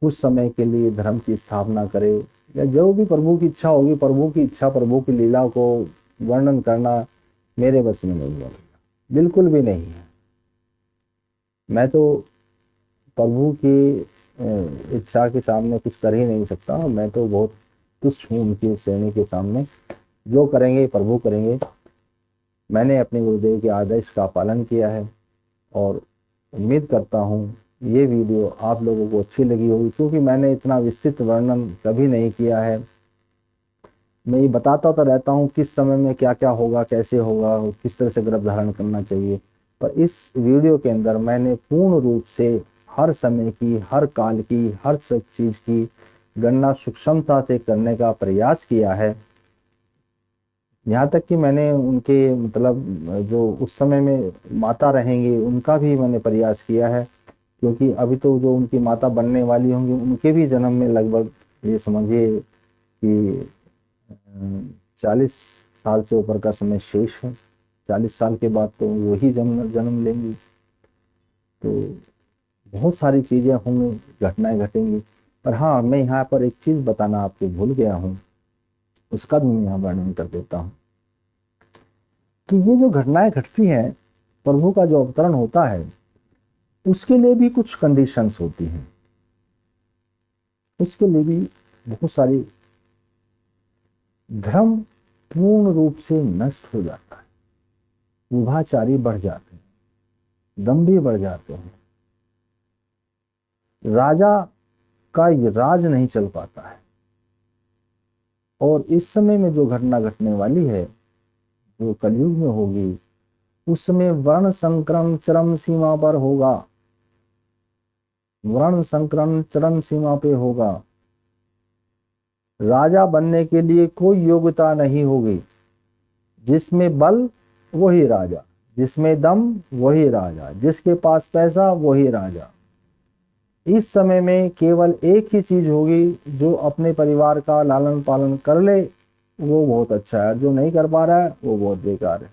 कुछ समय के लिए धर्म की स्थापना करे, या जो भी प्रभु की इच्छा होगी। प्रभु की इच्छा, प्रभु की लीला को वर्णन करना मेरे बस में नहीं है, बिल्कुल भी नहीं है। मैं तो प्रभु की इच्छा के सामने कुछ कर ही नहीं सकता, मैं तो बहुत तुच्छ हूँ उनकी श्रेणी के सामने। जो करेंगे प्रभु करेंगे। मैंने अपने गुरुदेव के आदेश का पालन किया है और उम्मीद करता हूँ ये वीडियो आप लोगों को अच्छी लगी होगी, क्योंकि मैंने इतना विस्तृत वर्णन कभी नहीं किया है। मैं ये बताता तो रहता हूँ किस समय में क्या क्या होगा, कैसे होगा, किस तरह से गर्भ धारण करना चाहिए, पर इस वीडियो के अंदर मैंने पूर्ण रूप से हर समय की, हर काल की, हर सब चीज की गणना सूक्ष्मता से करने का प्रयास किया है। यहाँ तक कि मैंने उनके मतलब जो उस समय में माता रहेंगे उनका भी मैंने प्रयास किया है, क्योंकि अभी तो जो उनकी माता बनने वाली होंगी उनके भी जन्म में लगभग ये समझिए कि 40 साल से ऊपर का समय शेष है। 40 साल के बाद तो वही जन्म लेंगी, तो बहुत सारी चीजें होंगी, घटनाएं घटेंगी। पर हाँ, मैं यहाँ पर एक चीज बताना आपको भूल गया हूँ, उसका भी मैं यहाँ वर्णन कर देता हूँ कि ये जो घटनाएं घटती हैं, प्रभु का जो अवतरण होता है उसके लिए भी कुछ कंडीशंस होती हैं, उसके लिए भी बहुत सारी। धर्म पूर्ण रूप से नष्ट हो जाता है, विभाचारी बढ़ जाते हैं, दंभी बढ़ जाते हैं, राजा का राज नहीं चल पाता है। और इस समय में जो घटना घटने वाली है, जो कलयुग में होगी, उस समय वर्ण संक्रमण चरम सीमा पर होगा, वर्ण संक्रमण चरम सीमा पे होगा। राजा बनने के लिए कोई योग्यता नहीं होगी, जिसमें बल वही राजा, जिसमें दम वही राजा, जिसके पास पैसा वही राजा। इस समय में केवल एक ही चीज होगी, जो अपने परिवार का लालन पालन कर ले वो बहुत अच्छा है, जो नहीं कर पा रहा है वो बहुत बेकार है।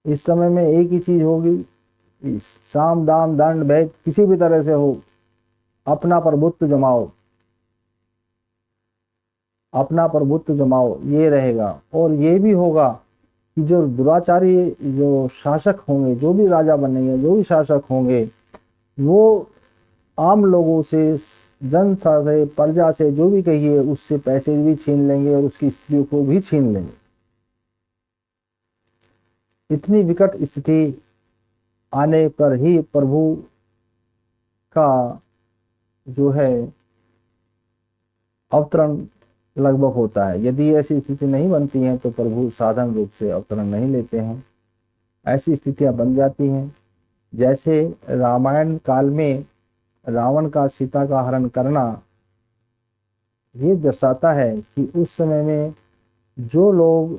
इस समय में एक ही चीज होगी, साम दाम दंड भेद किसी भी तरह से हो, अपना प्रभुत्व जमाओ, अपना प्रभुत्व जमाओ, ये रहेगा। और ये भी होगा कि जो दुराचारी जो शासक होंगे, जो भी राजा बनेंगे, जो भी शासक होंगे, वो आम लोगों से, जनता से, प्रजा से, जो भी कहिए, उससे पैसे भी छीन लेंगे और उसकी स्त्रियों को भी छीन लेंगे। इतनी विकट स्थिति आने पर ही प्रभु का जो है अवतरण लगभग होता है। यदि ऐसी स्थिति नहीं बनती है तो प्रभु साधारण रूप से अवतरण नहीं लेते हैं। ऐसी स्थितियां बन जाती हैं। जैसे रामायण काल में रावण का सीता का हरण करना, ये दर्शाता है कि उस समय में जो लोग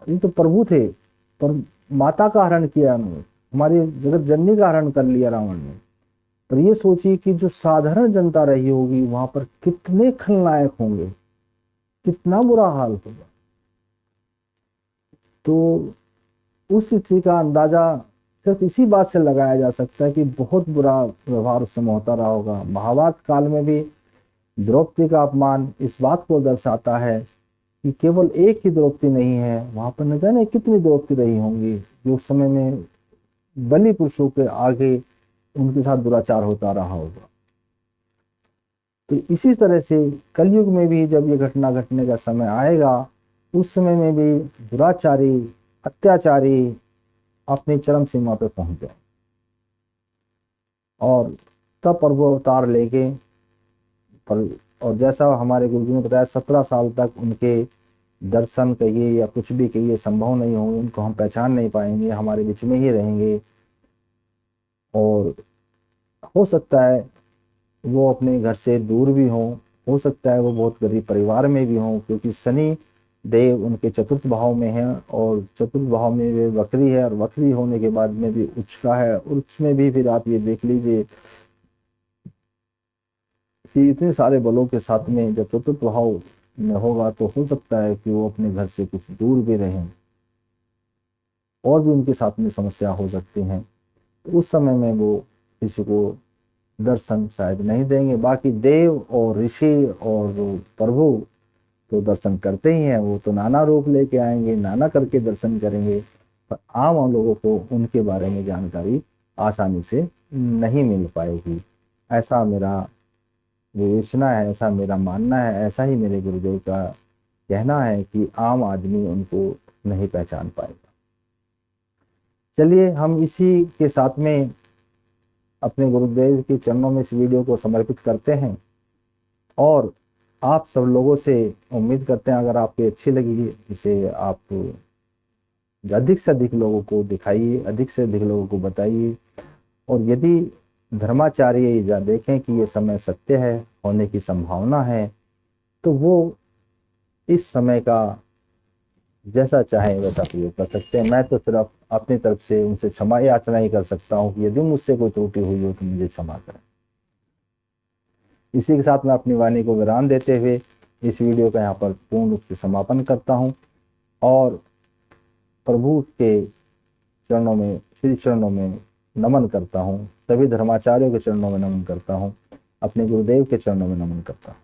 ये तो प्रभु थे, पर माता का हरण किया उन्होंने, हमारी जगत जननी का हरण कर लिया रावण ने। पर ये सोचिए कि जो साधारण जनता रही होगी वहां पर कितने खलनायक होंगे, कितना बुरा हाल होगा। तो उस स्थिति का अंदाजा सिर्फ इसी बात से लगाया जा सकता है कि बहुत बुरा व्यवहार उस समय होता रहा होगा। महाभारत काल में भी द्रौपदी का अपमान इस बात को दर्शाता है कि केवल एक ही द्रौपदी नहीं है, वहां पर न जाने कितनी द्रौपदी रही होंगी जो उस समय में बलि पुरुषों के आगे उनके साथ दुराचार होता रहा होगा। तो इसी तरह से कलयुग में भी जब ये घटना घटने का समय आएगा, उस समय में भी दुराचारी, अत्याचारी अपनी चरम सीमा पे पहुंच जाए और तब प्रभु अवतार लेके। और जैसा हमारे गुरुजी ने बताया, 17 साल तक उनके दर्शन कहिए या कुछ भी कहिए संभव नहीं होंगे, उनको हम पहचान नहीं पाएंगे, हमारे बीच में ही रहेंगे। और हो सकता है वो अपने घर से दूर भी हो सकता है वो बहुत गरीब परिवार में भी हों, क्योंकि शनि देव उनके चतुर्थ भाव में है और चतुर्थ भाव में वे वक्री है, और वक्री होने के बाद में भी उच्च का है। और उसमें भी फिर आप ये देख लीजिए कि इतने सारे बलों के साथ में जब चतुर्थ भाव में होगा तो हो सकता है कि वो अपने घर से कुछ दूर भी रहें और भी उनके साथ में समस्या हो सकती हैं। तो उस समय में वो किसी को दर्शन शायद नहीं देंगे। बाकी देव और ऋषि और प्रभु तो दर्शन करते ही हैं, वो तो नाना रूप लेके आएंगे, नाना करके दर्शन करेंगे, पर आम लोगों को उनके बारे में जानकारी आसानी से नहीं मिल पाएगी। ऐसा मेरा विवेचना है, ऐसा मेरा मानना है, ऐसा ही मेरे गुरुदेव का कहना है कि आम आदमी उनको नहीं पहचान पाएगा। चलिए हम इसी के साथ में अपने गुरुदेव के चरणों में इस वीडियो को समर्पित करते हैं और आप सब लोगों से उम्मीद करते हैं अगर आपको अच्छी लगी इसे आप अधिक से अधिक लोगों को दिखाइए, अधिक से अधिक लोगों को बताइए। और यदि धर्माचार्य देखें कि ये समय सत्य है, होने की संभावना है, तो वो इस समय का जैसा चाहे वैसा प्रयोग कर सकते हैं। मैं तो सिर्फ अपनी तरफ से उनसे क्षमा याचना ही कर सकता हूँ कि यदि मुझसे कोई त्रुटि हुई हो तो मुझे क्षमा करें। इसी के साथ मैं अपनी वाणी को विराम देते हुए इस वीडियो का यहाँ पर पूर्ण रूप से समापन करता हूँ और प्रभु के चरणों में, श्री चरणों में नमन करता हूँ। सभी धर्माचार्यों के चरणों में नमन करता हूँ, अपने गुरुदेव के चरणों में नमन करता हूँ।